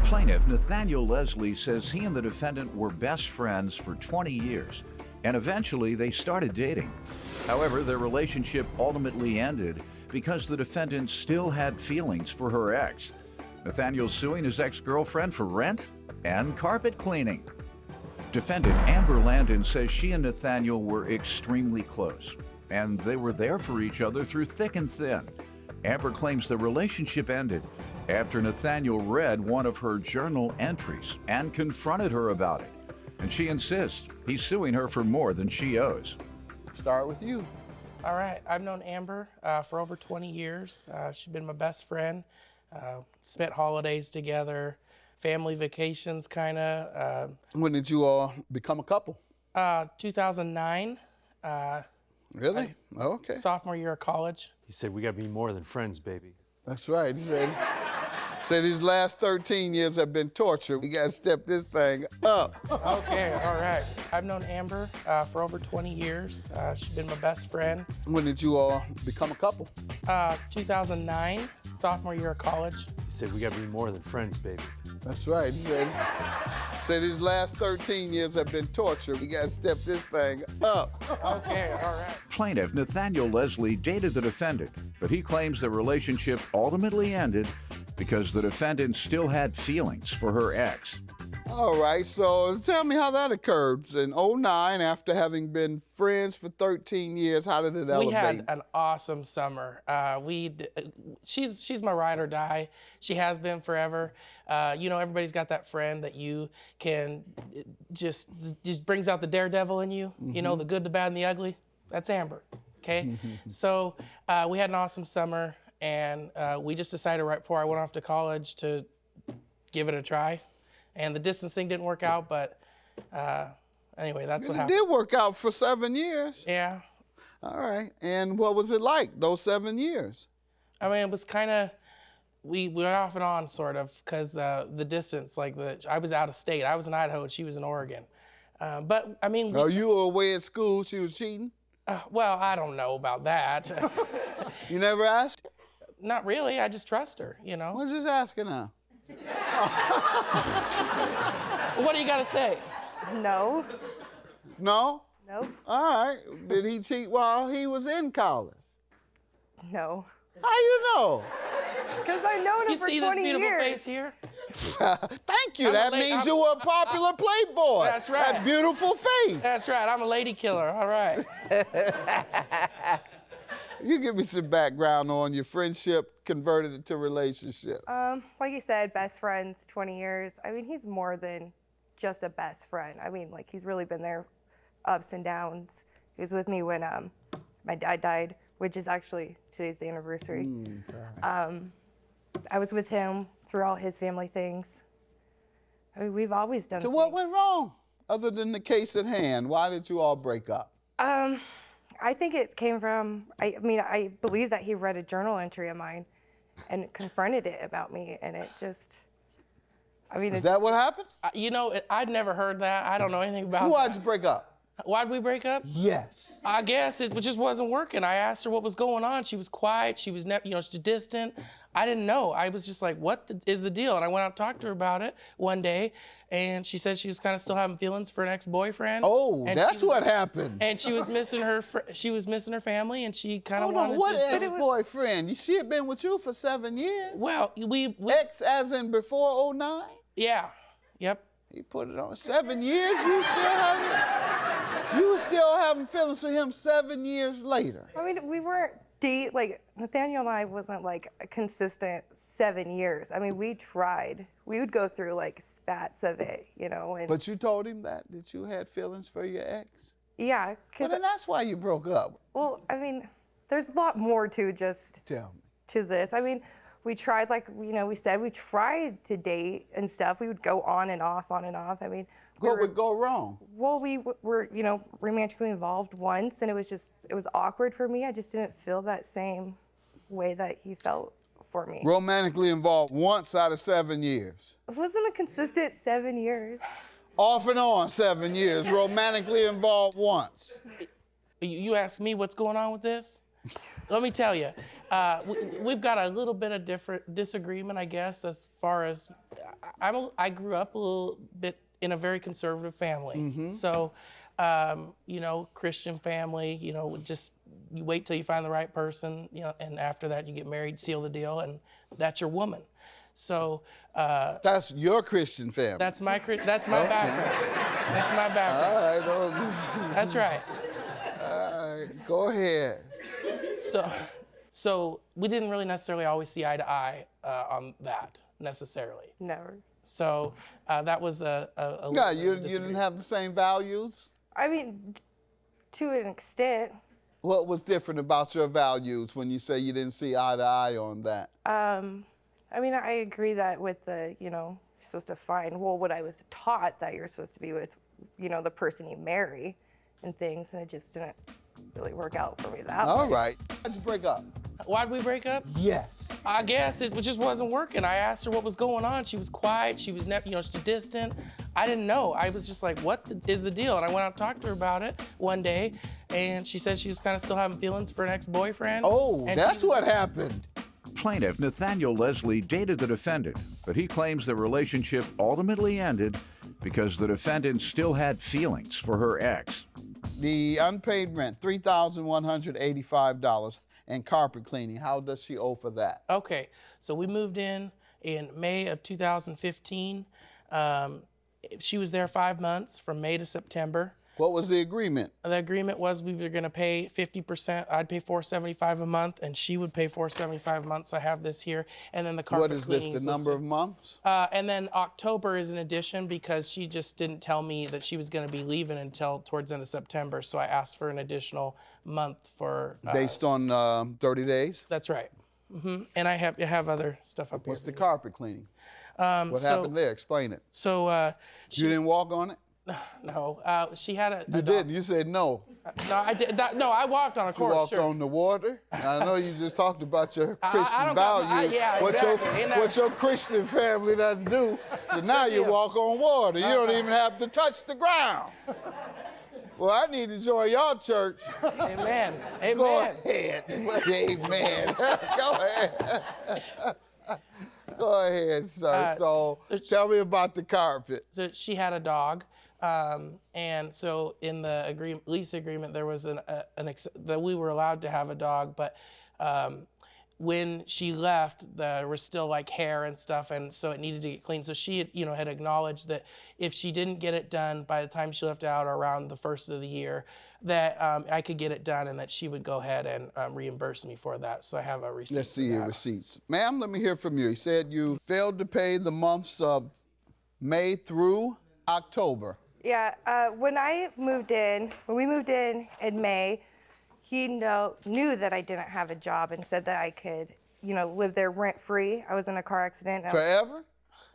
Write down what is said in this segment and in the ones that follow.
Plaintiff Nathaniel Leslie says he and the defendant were best friends for 20 years, and eventually they started dating. However, their relationship ultimately ended because the defendant still had feelings for her ex. Nathaniel's suing his ex-girlfriend for rent and carpet cleaning. Defendant Amber Landon says she and Nathaniel were extremely close, and they were there for each other through thick and thin. Amber claims the relationship ended after Nathaniel read one of her journal entries and confronted her about it. And she insists he's suing her for more than she owes. Start with you. All right, I've known Amber for over 20 years. She's been my best friend. Spent holidays together, family vacations, kind of. When did you all become a couple? 2009. Really? Okay. Sophomore year of college. He said, we gotta be more than friends, baby. That's right. He said these last 13 years have been torture. We gotta step this thing up. Okay, all right. I've known Amber for over 20 years. She's been my best friend. When did you all become a couple? 2009, sophomore year of college. He said, we gotta be more than friends, baby. That's right. He said these last 13 years have been torture. We gotta step this thing up. Okay, all right. Plaintiff Nathaniel Leslie dated the defendant, but he claims the relationship ultimately ended because the defendant still had feelings for her ex. All right, so tell me how that occurred. In '09, after having been friends for 13 years, how did it elevate? We had an awesome summer. She's my ride or die. She has been forever. You know, everybody's got that friend that you can just brings out the daredevil in you. You know, the good, the bad, and the ugly. That's Amber. Okay, so we had an awesome summer, and we just decided right before I went off to college to give it a try. And the distance thing didn't work out, but anyway, that's what happened. It did work out for 7 years. Yeah. All right. And what was it like, those 7 years? I mean, it was kind of, we were off and on, sort of, because the distance, I was out of state. I was in Idaho, and she was in Oregon. But, I mean... Oh, you were away at school, she was cheating? Well, I don't know about that. You never asked her? Not really. I just trust her, you know? Well, just ask her now. What do you got to say? No. No? Nope. All right. Did he cheat while he was in college? No. How you know? Because I've known him You for 20 years. see this beautiful face here? Thank you. That means you were a popular playboy. That's right. That beautiful face. That's right. I'm a lady killer. All right. You give me some background on your friendship converted into relationship. Like you said, best friends, 20 years. I mean, he's more than just a best friend. I mean, like, he's really been there, ups and downs. He was with me when my dad died, which is actually today's the anniversary. I was with him through all his family things. I mean, we've always done So things. what went wrong, other than the case at hand? Why did you all break up? I think it came from, I mean, I believe that he read a journal entry of mine and confronted it about me, and it just, I mean. Is that what happened? You know, I'd never heard that. I don't know anything about Why'd that. you break up? Why'd we break up? Yes. I guess it just wasn't working. I asked her what was going on. She was quiet. She was, she's distant. I didn't know. I was just like, what is the deal? And I went out and talked to her about it one day, and she said she was kind of still having feelings for an ex-boyfriend. Oh, and that's what happened. And she was missing her. She was missing her family, and she kind of Hold wanted on, what to. ex-boyfriend? She had been with you for 7 years. Well, we Ex as in before '09? Yeah. Yep. He put it on 7 years. You were still having feelings for him 7 years later. I mean, we weren't like, Nathaniel and I wasn't like a consistent 7 years. I mean, we tried. We would go through like spats of it, you know. And But you told him that you had feelings for your ex? yeah. Well, Cause, then that's why you broke up. well, I mean, there's a lot more to just Tell me. to this. I mean, we tried, like, you know, we said we tried to date and stuff. We would go on and off, on and off. I mean, What would go wrong? well, we were, you know, romantically involved once, and it was awkward for me. I just didn't feel that same way that he felt for me. Romantically involved once out of 7 years. It wasn't a consistent 7 years. Off and on 7 years, romantically involved once. You asked me what's going on with this? Let me tell you, we've got a little bit of different disagreement, I guess, as far as I grew up a little bit in a very conservative family. So, you know, Christian family, you know, just you wait till you find the right person, you know, and after that you get married, seal the deal, and that's your woman. So That's your Christian family. that's my background. That's my background. All right, well, That's right. all right, go ahead. So we didn't really necessarily always see eye to eye on that necessarily. Never. So that was a Yeah, little you disagreement. didn't have the same values? I mean, to an extent. What was different about your values when you say you didn't see eye to eye on that? I mean, I agree that with the, you know, you're supposed to find, well, what I was taught that you're supposed to be with, you know, the person you marry and things, and it just didn't really work out for me that way. All right. How'd you break up? Why'd we break up? Yes. I guess it just wasn't working. I asked her what was going on. She was quiet. She was, you know, she's distant. I didn't know. I was just like, what is the deal? And I went out and talked to her about it one day, and she said she was kind of still having feelings for an ex-boyfriend. Oh, and that's she was- what happened. Plaintiff Nathaniel Leslie dated the defendant, but he claims the relationship ultimately ended because the defendant still had feelings for her ex. The unpaid rent, $3,185, and carpet cleaning. How does she owe for that? Okay, so we moved in May of 2015. She was there 5 months, from May to September. What was the agreement? The agreement was we were gonna pay 50%. I'd pay $475 a month, and she would pay $475 a month. So I have this here, and then the carpet What is this, cleaning the number of listed. months? And then October is an addition because she just didn't tell me that she was going to be leaving until towards the end of September. So I asked for an additional month for. Based on 30 days? That's right. And I have other stuff up What's here. the carpet cleaning? What so- happened there? Explain it. So You didn't walk on it? no, she had a. You didn't. You said no. No, I did. No, I walked on a You course. walked Sure. on the water. I know you just talked about your Christian don't got- values. yeah, what exactly. your Ain't that- what your Christian family doesn't do. So now you deal. walk on water. You don't even have to touch the ground. Well, I need to join your church. Amen. Go Amen. ahead. Amen. Go ahead. Go ahead, sir. So tell me about the carpet. So she had a dog, and so in the lease agreement there was that we were allowed to have a dog, but when she left, there was still like hair and stuff, and so it needed to get cleaned. So she had, had acknowledged that if she didn't get it done by the time she left out or around the first of the year, that I could get it done and that she would go ahead and reimburse me for that. So I have a receipt. Let's see for your that. receipts. Ma'am, let me hear from you. You said you failed to pay the months of May through October. Yeah, when we moved in May, he knew that I didn't have a job and said that I could, live there rent free. I was in a car accident. Forever?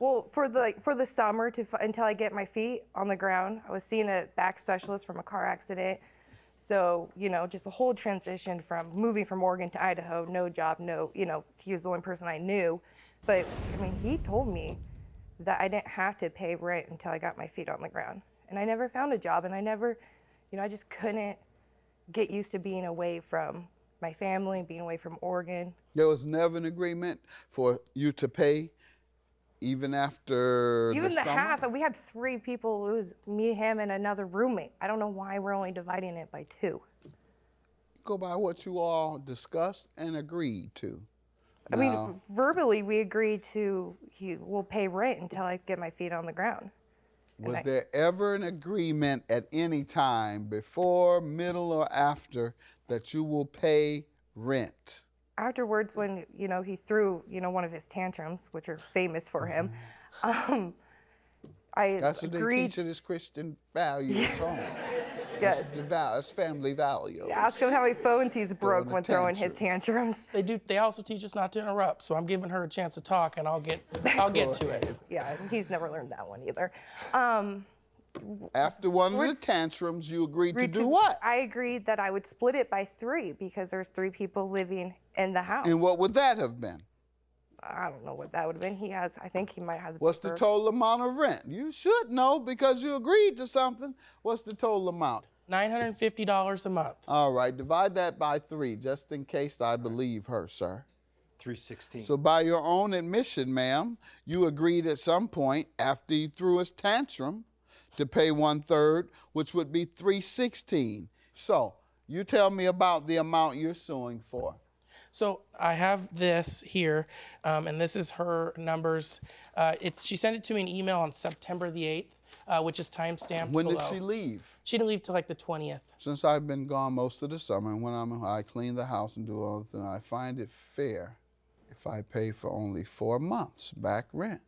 Well, for the summer until I get my feet on the ground. I was seeing a back specialist from a car accident. So, just a whole transition from moving from Oregon to Idaho, no job, he was the only person I knew. But, he told me that I didn't have to pay rent until I got my feet on the ground. And I never found a job, and I never, I just couldn't get used to being away from my family, being away from Oregon. There was never an agreement for you to pay even after Even the summer? half, and we had 3 people. It was me, him, and another roommate. I don't know why we're only dividing it by 2. Go by what you all discussed and agreed to. I mean, verbally, we agreed to he will pay rent until I get my feet on the ground. Was there ever an agreement at any time, before, middle, or after, that you will pay rent? Afterwards, when he threw one of his tantrums, which are famous for him, I That's what they agreed. teach in this Christian values. Yes. That's family value. Ask him how many phones he's broke Throwing a when throwing his tantrums. They do. They also teach us not to interrupt. So I'm giving her a chance to talk, and I'll get to it. Yeah, he's never learned that one either. After one of the tantrums, you agreed to do what? I agreed that I would split it by 3 because there's 3 people living in the house. And what would that have been? I don't know what that would have been. I think he might have the What's the paper. total amount of rent? You should know because you agreed to something. What's the total amount? $950 a month. All right, divide that by 3, just in case I believe her, sir. 316. So by your own admission, ma'am, you agreed at some point after he threw his tantrum to pay 1/3, which would be 316. So you tell me about the amount you're suing for. So I have this here, and this is her numbers. She sent it to me in email on September the 8th, which is timestamped When below. did she leave? She didn't leave till like the 20th. Since I've been gone most of the summer, and when I clean the house and do all the things, I find it fair if I pay for only 4 months back rent.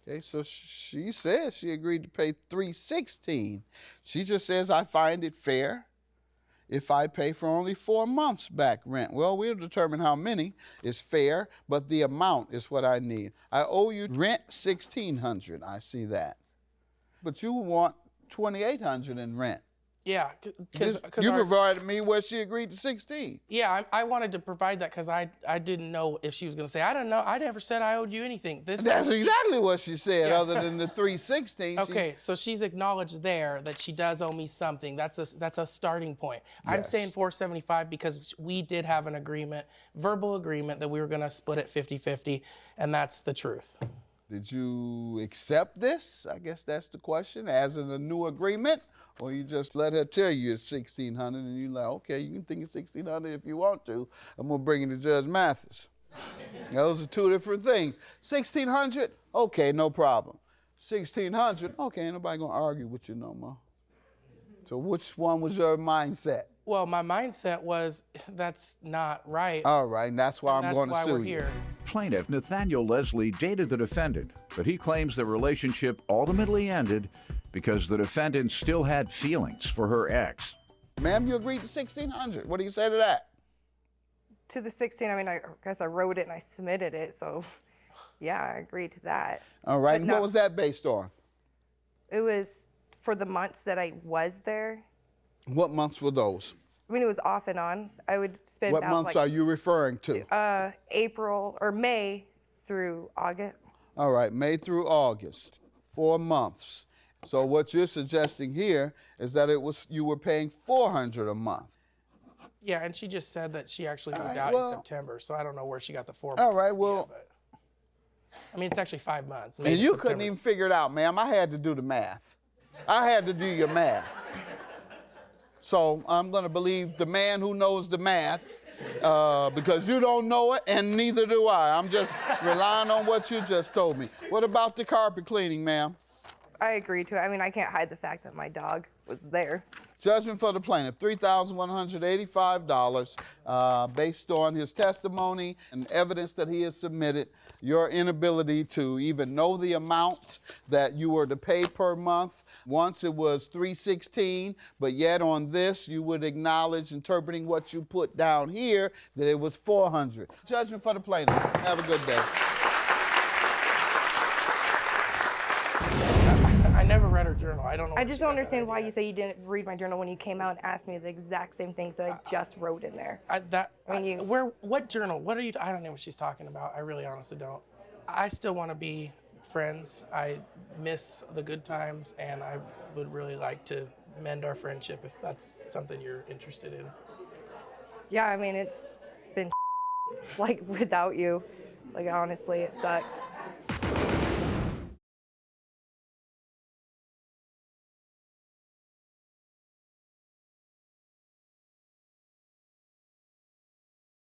Okay, so she says she agreed to pay $316. She just says I find it fair if I pay for only 4 months back rent. Well, we'll determine how many is fair, but the amount is what I need. I owe you rent $1,600. I see that, but you want $2,800 in rent. Yeah, because You provided me where she agreed to 16. Yeah, I wanted to provide that because I didn't know if she was going to say, I don't know, I never said I owed you anything. That's exactly what she said, Yeah. other than the 316. Okay, so she's acknowledged there that she does owe me something. That's a starting point. I'm Yes. saying $475 because we did have an agreement, verbal agreement, that we were going to split it 50-50, and that's the truth. Did you accept this? I guess that's the question, as in a new agreement? Or you just let her tell you it's $1,600 and you're like, okay, you can think it's $1,600 if you want to. I'm gonna bring it to Judge Mathis. Those are two different things. $1,600, okay, no problem. $1,600, okay, ain't nobody gonna argue with you no more. So which one was your mindset? Well, my mindset was that's not right. All right, and that's why I'm going to That's sue why we're you. here. Plaintiff Nathaniel Leslie dated the defendant, but he claims the relationship ultimately ended because the defendant still had feelings for her ex. Ma'am, you agreed to $1,600. What do you say to that? To the 16, I mean, I guess I wrote it and I submitted it, so yeah, I agreed to that. All right, But and no- what was that based on? It was for the months that I was there. What months were those? I mean, it was off and on. I would spend What about months are you referring to? April or May through August. All right, May through August, 4 months. So what you're suggesting here is that you were paying $400 a month. Yeah, and she just said that she actually moved right, out well- in September, so I don't know where she got the 4 All right, well, I mean, it's actually 5 months. May and to you September. couldn't even figure it out, ma'am. I had to do the math. I had to do your math. So I'm going to believe the man who knows the math because you don't know it and neither do I. I'm just relying on what you just told me. What about the carpet cleaning, ma'am? I agreed to it. I mean, I can't hide the fact that my dog was there. Judgment for the plaintiff, $3,185 based on his testimony and evidence that he has submitted, your inability to even know the amount that you were to pay per month. Once it was $316, but yet on this you would acknowledge, interpreting what you put down here, that it was $400. Judgment for the plaintiff. Have a good day. I never read her journal. I don't know. I just don't understand why you say you didn't read my journal when you came out and asked me the exact same things that I just wrote in there. What journal? What are you? I don't know what she's talking about. I really honestly don't. I still want to be friends. I miss the good times, and I would really like to mend our friendship if that's something you're interested in. Yeah, I mean, it's been like without you. Like, honestly, it sucks.